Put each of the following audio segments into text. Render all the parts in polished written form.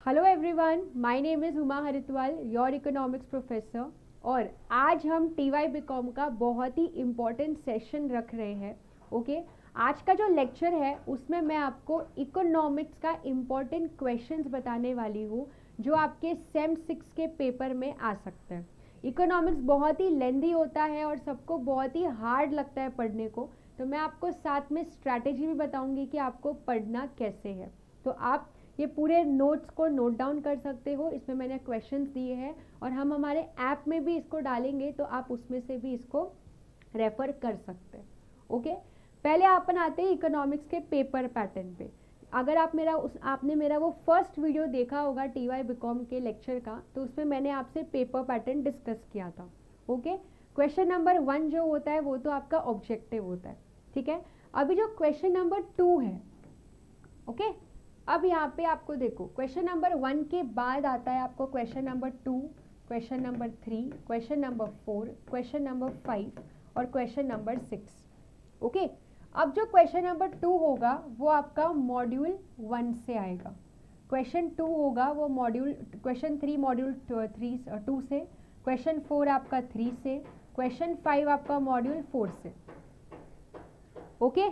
Hello everyone, my name is Uma Haridwal, your economics professor. और आज हम टीवाई बीकॉम का बहुत ही इम्पॉर्टेंट सेशन रख रहे हैं। ओके, आज का जो लेक्चर है उसमें मैं आपको इकोनॉमिक्स का इम्पॉर्टेंट क्वेश्चंस बताने वाली हूँ जो आपके सेम 6 के पेपर में आ सकते हैं। इकोनॉमिक्स बहुत ही लेंदी होता है और सबको बहुत ही हार्ड लगता है पढ़ने को, तो मैं आपको साथ में स्ट्रैटेजी भी बताऊंगी कि आपको पढ़ना कैसे है। तो आप ये पूरे नोट्स को नोट डाउन कर सकते हो, इसमें मैंने क्वेश्चंस दिए हैं और हम हमारे ऐप में भी इसको डालेंगे, तो आप उसमें से भी इसको रेफर कर सकते हैं। ओके, पहले अपन आते हैं इकोनॉमिक्स के पेपर पैटर्न पे। अगर आपने मेरा वो फर्स्ट वीडियो देखा होगा टीवाई बीकॉम के लेक्चर का, तो उसमें मैंने आपसे पेपर पैटर्न डिस्कस किया था। ओके, क्वेश्चन नंबर 1 जो होता है वो तो आपका ऑब्जेक्टिव होता है, ठीक है। अभी जो क्वेश्चन नंबर 2 है, ओके, अब यहाँ पे आपको देखो क्वेश्चन नंबर 1 के बाद आता है आपको question number 2, question number 3, question number 4, question number 5 और क्वेश्चन नंबर 6। ओके, अब जो क्वेश्चन नंबर 2 होगा वो आपका मॉड्यूल 1 से आएगा, क्वेश्चन 2 होगा वो क्वेश्चन 3 मॉड्यूल 2 से, क्वेश्चन 4 आपका 3 से, क्वेश्चन 5 आपका मॉड्यूल 4 से। ओके,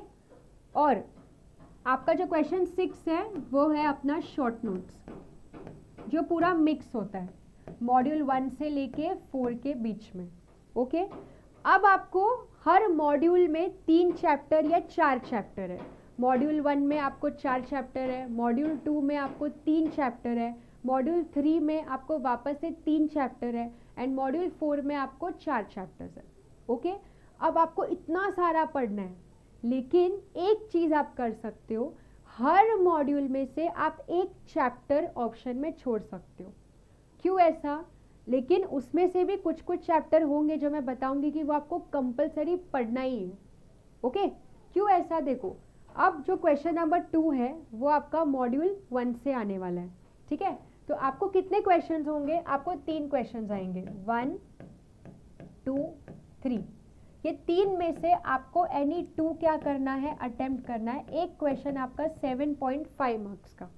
और आपका जो क्वेश्चन 6 है वो है अपना शॉर्ट नोट्स, जो पूरा मिक्स होता है मॉड्यूल 1 से लेके 4 के बीच में। ओके, अब आपको हर मॉड्यूल में 3 चैप्टर या 4 चैप्टर है। मॉड्यूल 1 में आपको 4 चैप्टर है, मॉड्यूल 2 में आपको 3 चैप्टर है, मॉड्यूल 3 में आपको वापस से 3 चैप्टर है एंड मॉड्यूल 4 में आपको 4 चैप्टर्स है। ओके, अब आपको इतना सारा पढ़ना है, लेकिन एक चीज आप कर सकते हो, हर मॉड्यूल में से आप एक चैप्टर ऑप्शन में छोड़ सकते हो। क्यों ऐसा? लेकिन उसमें से भी कुछ कुछ चैप्टर होंगे जो मैं बताऊंगी कि वो आपको कंपलसरी पढ़ना ही है। ओके, क्यों ऐसा? देखो, अब जो क्वेश्चन नंबर 2 है वो आपका मॉड्यूल 1 से आने वाला है, ठीक है। तो आपको कितने क्वेश्चंस होंगे? आपको 3 क्वेश्चंस आएंगे, 1 2 3। ये 3 में से आपको एनी 2 क्या करना है, अटेम्प्ट करना है। एक क्वेश्चन आपका 7.5 मार्क्स का,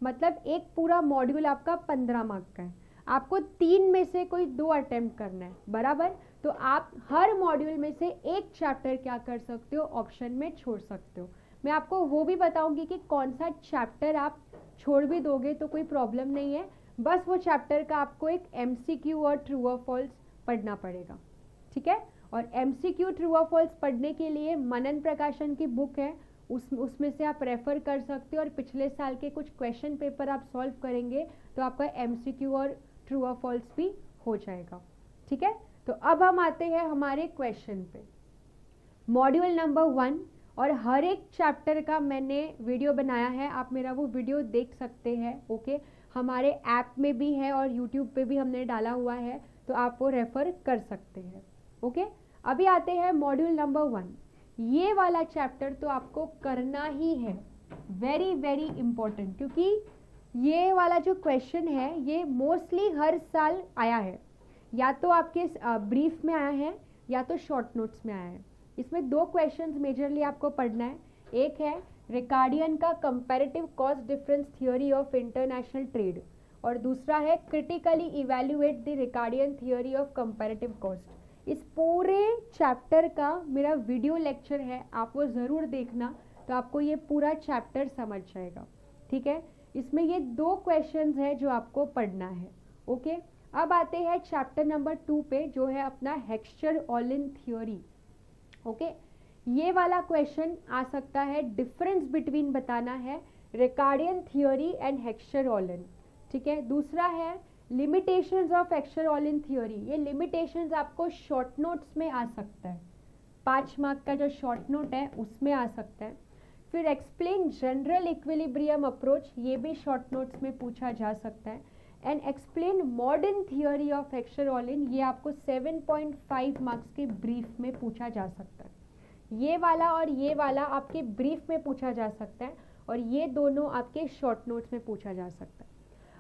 मतलब एक पूरा मॉड्यूल आपका 15 मार्क्स का है। आपको 3 में से कोई 2 अटेम्प्ट करना है, बराबर। तो आप हर मॉड्यूल में से एक चैप्टर क्या कर सकते हो, ऑप्शन में छोड़ सकते हो। मैं आपको वो भी बताऊंगी कि कौन सा चैप्टर आप छोड़ भी दोगे तो कोई प्रॉब्लम नहीं है, बस वो चैप्टर का आपको एक MCQ और ट्रू और फॉल्स पढ़ना पड़ेगा, ठीक है। और MCQ ट्रू और फॉल्स पढ़ने के लिए मनन प्रकाशन की बुक है, उसमें से आप रेफर कर सकते हो और पिछले साल के कुछ क्वेश्चन पेपर आप सॉल्व करेंगे तो आपका MCQ और ट्रू और फॉल्स भी हो जाएगा, ठीक है। तो अब हम आते हैं हमारे क्वेश्चन पे, मॉड्यूल नंबर 1। और हर एक चैप्टर का मैंने वीडियो बनाया है, आप मेरा वो वीडियो देख सकते हैं। ओके, हमारे ऐप में भी है और यूट्यूब पे भी हमने डाला हुआ है, तो आप वो रेफर कर सकते हैं। ओके, अभी आते हैं मॉड्यूल नंबर 1। ये वाला चैप्टर तो आपको करना ही है, वेरी वेरी इंपॉर्टेंट, क्योंकि ये वाला जो क्वेश्चन है ये मोस्टली हर साल आया है, या तो आपके ब्रीफ में आया है या तो शॉर्ट नोट्स में आया है। इसमें 2 क्वेश्चंस मेजरली आपको पढ़ना है। एक है रिकार्डियन का comparative cost difference theory of international trade, और दूसरा है critically evaluate the Ricardian theory of comparative cost. इस पूरे चैप्टर का मेरा वीडियो लेक्चर है, आप वो ज़रूर देखना, तो आपको ये पूरा चैप्टर समझ जाएगा, ठीक है। इसमें ये 2 क्वेश्चंस है जो आपको पढ़ना है। ओके, अब आते हैं चैप्टर नंबर 2 पे, जो है अपना हेक्स्चर-ओलिन थ्योरी। ओके, ये वाला क्वेश्चन आ सकता है, डिफरेंस बिटवीन बताना है रिकार्डियन थ्योरी एंड हेक्स्चर-ओलिन, ठीक है। दूसरा है लिमिटेशंस ऑफ हेक्स्चर-ओलिन थ्योरी। ये लिमिटेशंस आपको शॉर्ट नोट्स में आ सकता है, 5 मार्क का जो शॉर्ट नोट है उसमें आ सकता है। फिर एक्सप्लेन जनरल इक्विलिब्रियम अप्रोच, ये भी शॉर्ट नोट्स में पूछा जा सकता है। And explain modern theory of Heckscher Ohlin, ये आपको 7.5 मार्क्स के ब्रीफ में पूछा जा सकता है। ये वाला और ये वाला आपके ब्रीफ में पूछा जा सकता है, और ये दोनों आपके शॉर्ट नोट्स में पूछा जा सकता है।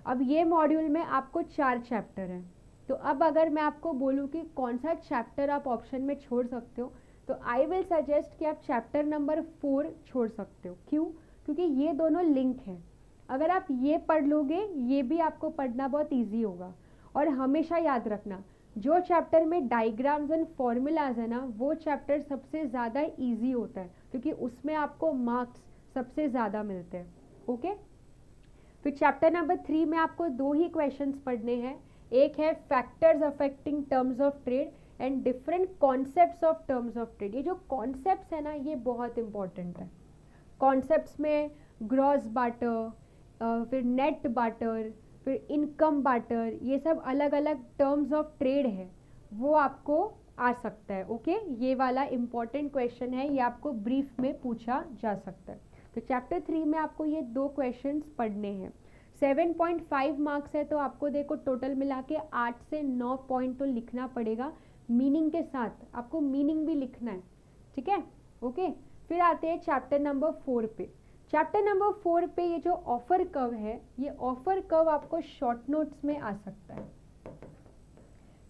अब ये मॉड्यूल में आपको 4 चैप्टर हैं, तो अब अगर मैं आपको बोलूँ कि कौन सा चैप्टर आप ऑप्शन में छोड़ सकते हो, तो आई विल सजेस्ट कि आप चैप्टर नंबर 4 छोड़ सकते हो। क्यों? क्योंकि ये दोनों लिंक हैं। अगर आप ये पढ़ लोगे, ये भी आपको पढ़ना बहुत ईजी होगा। और हमेशा याद रखना, जो चैप्टर में डायग्राम्स एंड फॉर्मूलाज है ना, वो चैप्टर सबसे ज़्यादा ईजी होता है, क्योंकि उसमें आपको मार्क्स सबसे ज़्यादा मिलते हैं। ओके, फिर चैप्टर नंबर 3 में आपको 2 ही क्वेश्चंस पढ़ने हैं। एक है factors affecting terms of trade and different concepts of terms of trade. ये जो कॉन्सेप्ट्स है ना, ये बहुत इंपॉर्टेंट है। कॉन्सेप्ट्स में ग्रॉस बार्टर, फिर नेट बार्टर, फिर इनकम बार्टर, ये सब अलग अलग टर्म्स ऑफ ट्रेड है, वो आपको आ सकता है। ओके, ये वाला इंपॉर्टेंट क्वेश्चन है, ये आपको ब्रीफ में पूछा जा सकता है। तो चैप्टर 3 में आपको ये 2 क्वेश्चंस पढ़ने हैं। 7.5 मार्क्स है, तो आपको देखो टोटल मिला के 8 से 9 पॉइंट तो लिखना पड़ेगा मीनिंग के साथ, आपको मीनिंग भी लिखना है। ठीक है, ओके। फिर आते हैं चैप्टर नंबर 4 पे। चैप्टर नंबर 4 पे ये जो ऑफर कर्व है, ये ऑफर कर्व आपको शॉर्ट नोट्स में आ सकता है।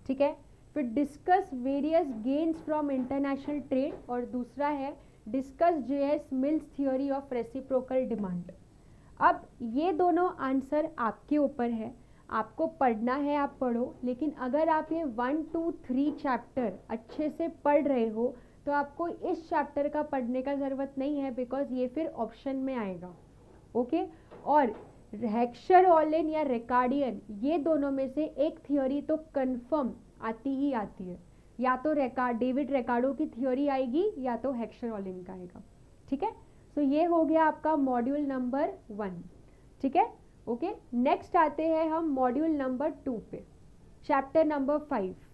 ठीक है, फिर discuss various gains from international trade, और दूसरा है discuss JS mills theory of reciprocal demand. अब ये दोनों आंसर आपके ऊपर है, आपको पढ़ना है आप पढ़ो, लेकिन अगर आप ये 1, 2, 3 चैप्टर अच्छे से पढ़ रहे हो तो आपको इस चैप्टर का पढ़ने का ज़रूरत नहीं है, बिकॉज ये फिर ऑप्शन में आएगा। ओके, और हेक्सर-ऑलिन या रिकार्डियन, ये दोनों में से एक थियोरी तो कंफर्म आती ही आती है, या तो डेविड रिकार्डो की थियोरी आएगी या तो हेक्सर-ऑलिन का आएगा। ठीक है, तो ये हो गया आपका मॉड्यूल नंबर 1। ठीक है, ओके। नेक्स्ट आते हैं हम मॉड्यूल नंबर 2 पे, चैप्टर नंबर 5।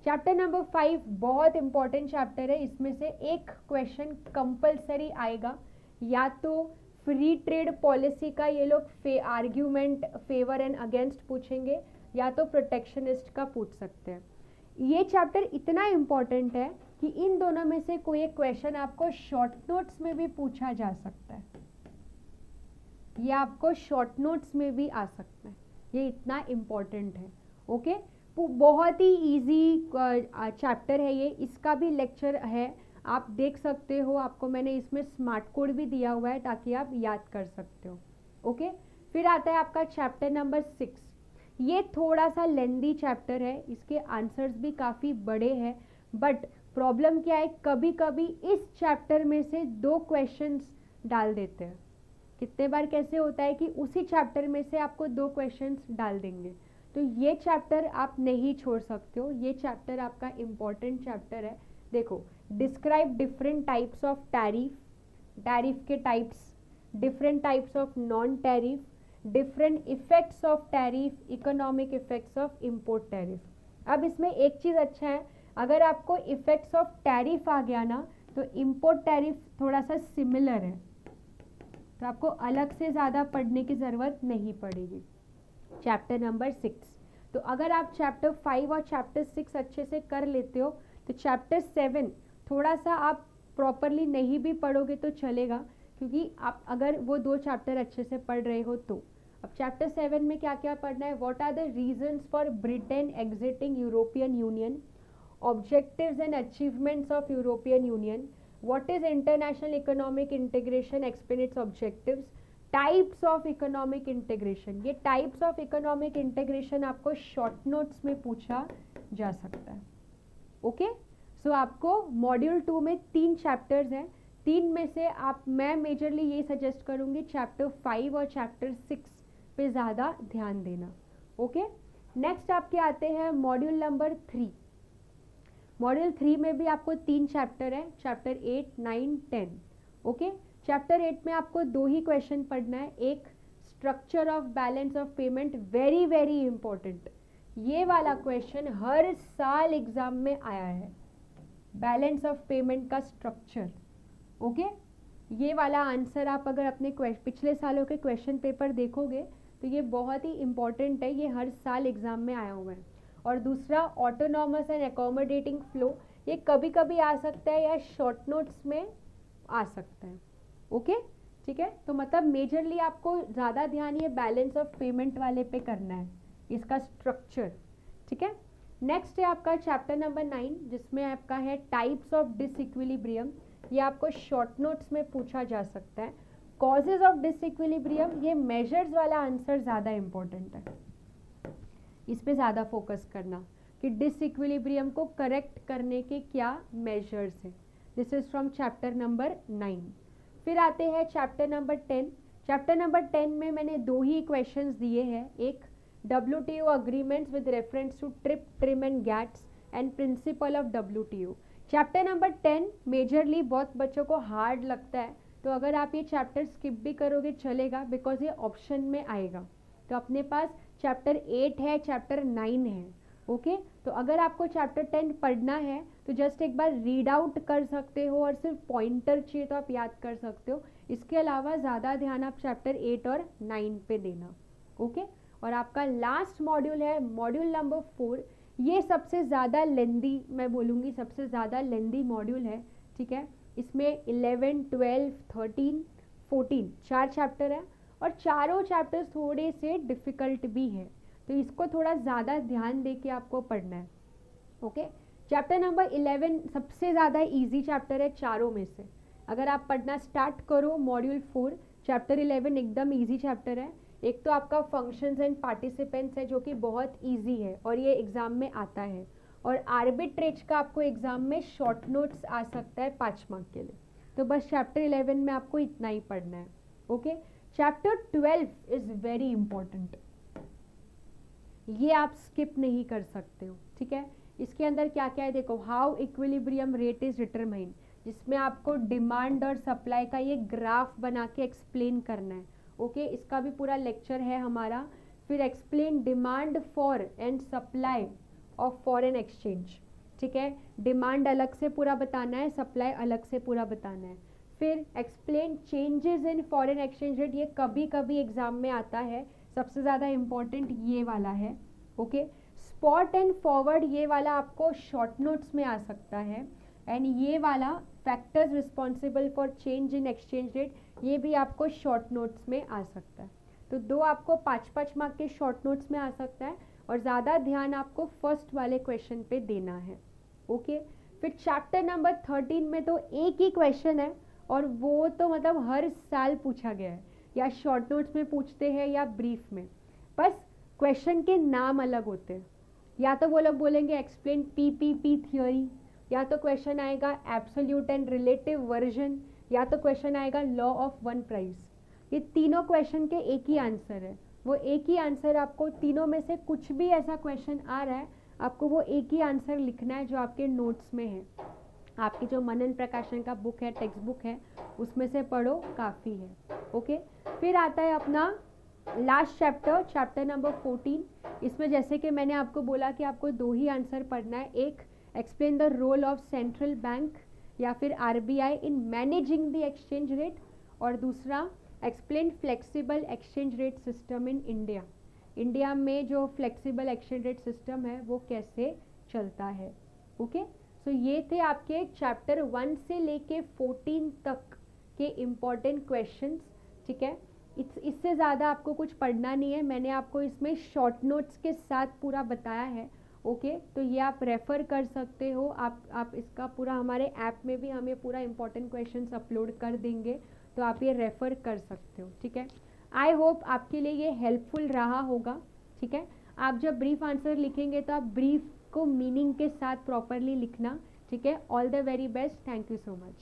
चैप्टर नंबर 5 बहुत इंपॉर्टेंट चैप्टर है, इसमें से एक क्वेश्चन कंपलसरी आएगा, या तो फ्री ट्रेड पॉलिसी का ये लोग आर्ग्यूमेंट फेवर एंड अगेंस्ट पूछेंगे, या तो प्रोटेक्शनिस्ट का पूछ सकते हैं। ये चैप्टर इतना इम्पॉर्टेंट है कि इन दोनों में से कोई एक क्वेश्चन आपको शॉर्ट नोट्स में भी पूछा जा सकता है, ये आपको शॉर्ट नोट्स में भी आ सकता है, ये इतना इम्पॉर्टेंट है। ओके, बहुत ही इजी चैप्टर है ये, इसका भी लेक्चर है, आप देख सकते हो, आपको मैंने इसमें स्मार्ट कोड भी दिया हुआ है ताकि आप याद कर सकते हो। ओके, फिर आता है आपका चैप्टर नंबर 6। ये थोड़ा सा लेंदी चैप्टर है, इसके आंसर्स भी काफ़ी बड़े हैं, बट प्रॉब्लम क्या है, कभी कभी इस चैप्टर में से 2 क्वेश्चंस डाल देते हैं। कितने बार कैसे होता है कि उसी चैप्टर में से आपको 2 क्वेश्चंस डाल देंगे, तो ये चैप्टर आप नहीं छोड़ सकते हो, ये चैप्टर आपका इम्पॉर्टेंट चैप्टर है। देखो, describe different types of tariff, tariff के types, different types of non tariff, different effects of tariff, economic effects of import tariff. अब इसमें एक चीज़ अच्छा है, अगर आपको इफेक्ट्स ऑफ टैरिफ आ गया ना, तो इम्पोर्ट टैरिफ थोड़ा सा सिमिलर है, तो आपको अलग से ज़्यादा पढ़ने की ज़रूरत नहीं पड़ेगी। चैप्टर नंबर 6, तो अगर आप चैप्टर 5 और चैप्टर 6 अच्छे से कर लेते हो, तो चैप्टर 7 थोड़ा सा आप प्रॉपरली नहीं भी पढ़ोगे तो चलेगा, क्योंकि आप अगर वो 2 चैप्टर अच्छे से पढ़ रहे हो तो। अब चैप्टर 7 में क्या क्या पढ़ना है, what are the reasons for Britain exiting European Union, objectives and achievements of European Union, what is international economic integration, explain its objectives, types of economic integration. ये टाइप्स ऑफ इकोनॉमिक इंटीग्रेशन आपको short notes में पूछा जा सकता है। Okay, सो आपको module 2 में 3 chapters हैं, 3 में से मैं मेजरली ये सजेस्ट करूँगी चैप्टर 5 और चैप्टर 6 पे ज़्यादा ध्यान देना। ओके, नेक्स्ट आपके आते हैं मॉड्यूल नंबर 3। मॉड्यूल 3 में भी आपको 3 चैप्टर है, चैप्टर 8, 9, 10। ओके, चैप्टर 8 में आपको 2 ही क्वेश्चन पढ़ना है, एक structure of balance of payment, very very important, ये वाला क्वेश्चन हर साल एग्जाम में आया है, बैलेंस ऑफ पेमेंट का स्ट्रक्चर। ओके, ये वाला आंसर आप अगर अपने पिछले सालों के क्वेश्चन पेपर देखोगे तो ये बहुत ही इंपॉर्टेंट है, ये हर साल एग्जाम में आया हुआ है। और दूसरा ऑटोनॉमस एंड एकोमोडेटिंग फ्लो, ये कभी कभी आ सकता है या शॉर्ट नोट्स में आ सकता है। ओके, ठीक है, तो मतलब मेजरली आपको ज़्यादा ध्यान ये बैलेंस ऑफ पेमेंट वाले पे करना है, इसका स्ट्रक्चर। ठीक है, नेक्स्ट है आपका चैप्टर नंबर 9, जिसमें आपका है टाइप्स ऑफ डिसइक्विलिब्रियम, ये आपको शॉर्ट नोट्स में पूछा जा सकता है। कॉजेज ऑफ डिसइक्विलिब्रियम, ये मेजर्स वाला आंसर ज़्यादा इंपॉर्टेंट है, इस पे ज़्यादा फोकस करना कि डिसइक्विलिब्रियम को करेक्ट करने के क्या मेजर्स हैं। This is from chapter number 9। फिर आते हैं चैप्टर नंबर 10। चैप्टर नंबर 10 में मैंने 2 ही क्वेश्चंस दिए हैं, एक WTO agreements with reference to TRIP, TRIM and GATS and principle of WTO। Chapter number 10 majorly बहुत बच्चों को हार्ड लगता है, तो अगर आप ये चैप्टर स्किप भी करोगे चलेगा, बिकॉज ये ऑप्शन में आएगा। तो अपने पास चैप्टर 8 है, चैप्टर 9 है, ओके। तो अगर आपको चैप्टर 10 पढ़ना है तो जस्ट एक बार रीड आउट कर सकते हो, और सिर्फ पॉइंटर चाहिए तो आप याद कर सकते हो। इसके अलावा ज़्यादा ध्यान आप चैप्टर 8 और 9 पे देना, ओके। और आपका लास्ट मॉड्यूल है मॉड्यूल नंबर 4। ये सबसे ज़्यादा लेंदी, मैं बोलूँगी सबसे ज़्यादा लेंदी मॉड्यूल है, ठीक है। इसमें 11, 12, 13, 14 4 चैप्टर है, और चारों चैप्टर्स थोड़े से डिफ़िकल्ट भी है, तो इसको थोड़ा ज़्यादा ध्यान दे के आपको पढ़ना है, ओके। चैप्टर नंबर 11 सबसे ज़्यादा इजी चैप्टर है चारों में से। अगर आप पढ़ना स्टार्ट करो मॉड्यूल 4, चैप्टर 11 एकदम इजी चैप्टर है। एक तो आपका फंक्शंस एंड पार्टिसिपेंट्स है जो कि बहुत इजी है और ये एग्ज़ाम में आता है, और आर्बिट्रेज का आपको एग्ज़ाम में शॉर्ट नोट्स आ सकता है 5 मार्क के लिए। तो बस चैप्टर 11 में आपको इतना ही पढ़ना है, okay. Chapter 12 is very important, ये आप स्किप नहीं कर सकते हो, ठीक है। इसके अंदर क्या क्या है देखो, how equilibrium rate is determined, जिसमें आपको डिमांड और सप्लाई का ये ग्राफ बना के एक्सप्लेन करना है, ओके। इसका भी पूरा लेक्चर है हमारा। फिर explain demand for and supply of foreign exchange, ठीक है। डिमांड अलग से पूरा बताना है, सप्लाई अलग से पूरा बताना है। फिर explain changes in foreign exchange rate, ये कभी कभी एग्जाम में आता है, सबसे ज़्यादा इंपॉर्टेंट ये वाला है, ओके। स्पॉट एंड फॉरवर्ड, ये वाला आपको शॉर्ट नोट्स में आ सकता है, एंड ये वाला factors responsible for change in exchange rate, ये भी आपको शॉर्ट नोट्स में आ सकता है। तो 2 आपको 5-5 मार्क के शॉर्ट नोट्स में आ सकता है, और ज़्यादा ध्यान आपको फर्स्ट वाले क्वेश्चन पे देना है, ओके। फिर चैप्टर नंबर 13 में तो एक ही क्वेश्चन है, और वो तो मतलब हर साल पूछा गया है, या शॉर्ट नोट्स में पूछते हैं या ब्रीफ में, बस क्वेश्चन के नाम अलग होते हैं। या तो वो लोग बोलेंगे एक्सप्लेन PPP थ्योरी, या तो क्वेश्चन आएगा एब्सोल्यूट एंड रिलेटिव वर्जन, या तो क्वेश्चन आएगा लॉ ऑफ वन प्राइस। ये तीनों क्वेश्चन के एक ही आंसर है, वो एक ही आंसर आपको, तीनों में से कुछ भी ऐसा क्वेश्चन आ रहा है आपको वो एक ही आंसर लिखना है जो आपके नोट्स में है। आपकी जो मनन प्रकाशन का बुक है, टेक्स्ट बुक है, उसमें से पढ़ो, काफ़ी है, ओके। फिर आता है अपना लास्ट चैप्टर, चैप्टर नंबर 14। इसमें जैसे कि मैंने आपको बोला कि आपको 2 ही आंसर पढ़ना है, एक explain the role of central bank या फिर RBI in managing the exchange rate, और दूसरा explain flexible exchange rate system in India. India में जो फ्लेक्सिबल एक्सचेंज रेट सिस्टम है वो कैसे चलता है, ओके। सो ये थे आपके चैप्टर 1 से लेके 14 तक के इम्पॉर्टेंट क्वेश्चंस, ठीक है। इससे ज़्यादा आपको कुछ पढ़ना नहीं है, मैंने आपको इसमें शॉर्ट नोट्स के साथ पूरा बताया है, ओके। तो ये आप रेफ़र कर सकते हो, आप इसका पूरा हमारे ऐप में भी हमें पूरा इम्पॉर्टेंट क्वेश्चंस अपलोड कर देंगे, तो आप ये रेफ़र कर सकते हो, ठीक है। आई होप आपके लिए ये हेल्पफुल रहा होगा, ठीक है। आप जब ब्रीफ आंसर लिखेंगे तो आप ब्रीफ को मीनिंग के साथ प्रॉपरली लिखना, ठीक है। All the very best, thank you so much.